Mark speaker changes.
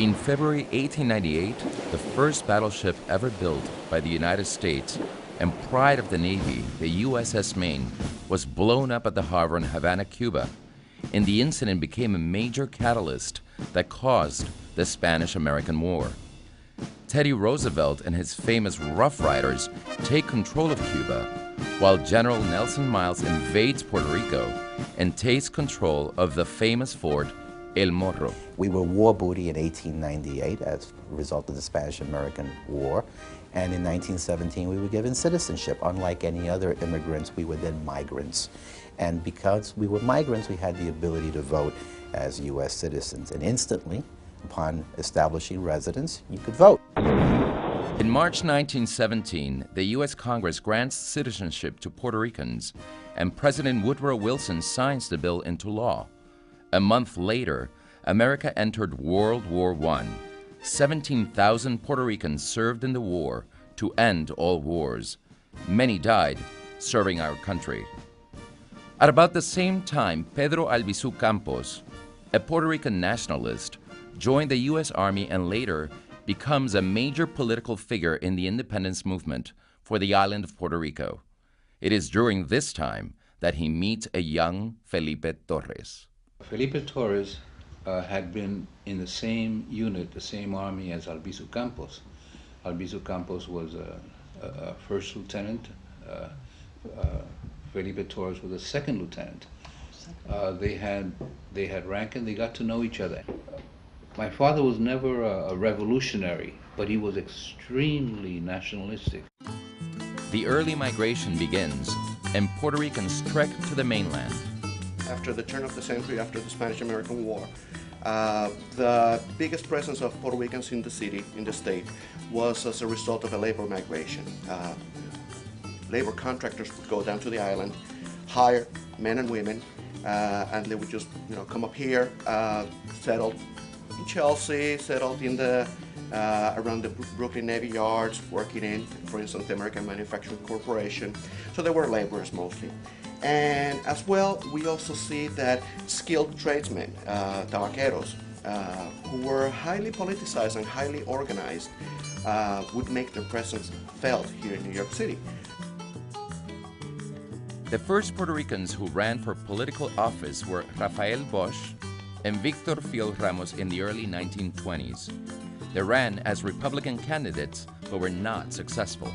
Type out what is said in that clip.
Speaker 1: In February 1898, the first battleship ever built by the United States and pride of the Navy, the USS Maine, was blown up at the harbor in Havana, Cuba, and the incident became a major catalyst that caused the Spanish-American War. Teddy Roosevelt and his famous Rough Riders take control of Cuba, while General Nelson Miles invades Puerto Rico and takes control of the famous fort El Morro.
Speaker 2: We were war booty in 1898 as a result of the Spanish-American War, and in 1917 we were given citizenship. Unlike any other immigrants, we were then migrants. And because we were migrants, we had the ability to vote as U.S. citizens, and instantly, upon establishing residence, you could vote.
Speaker 1: In March 1917, the U.S. Congress grants citizenship to Puerto Ricans, and President Woodrow Wilson signs the bill into law. A month later, America entered World War I. 17,000 Puerto Ricans served in the war to end all wars. Many died serving our country. At about the same time, Pedro Albizu Campos, a Puerto Rican nationalist, joined the U.S. Army and later becomes a major political figure in the independence movement for the island of Puerto Rico. It is during this time that he meets a young Felipe Torres.
Speaker 3: Felipe Torres had been in the same unit, the same army as Albizu Campos. Albizu Campos was a first lieutenant. Felipe Torres was a second lieutenant. They had rank and they got to know each other. My father was never a revolutionary, but he was extremely nationalistic.
Speaker 1: The early migration begins, and Puerto Ricans trek to the mainland.
Speaker 4: After the turn of the century, after the Spanish-American War, the biggest presence of Puerto Ricans in the city, in the state, was as a result of a labor migration. Labor contractors would go down to the island, hire men and women, and they would just, come up here, settled in Chelsea, settled in the around the Brooklyn Navy Yards, working in, for instance, the American Manufacturing Corporation. So they were laborers mostly. And as well, we also see that skilled tradesmen, tabaqueros, who were highly politicized and highly organized, would make their presence felt here in New York City.
Speaker 1: The first Puerto Ricans who ran for political office were Rafael Bosch and Victor Fiol Ramos in the early 1920s. They ran as Republican candidates but were not successful.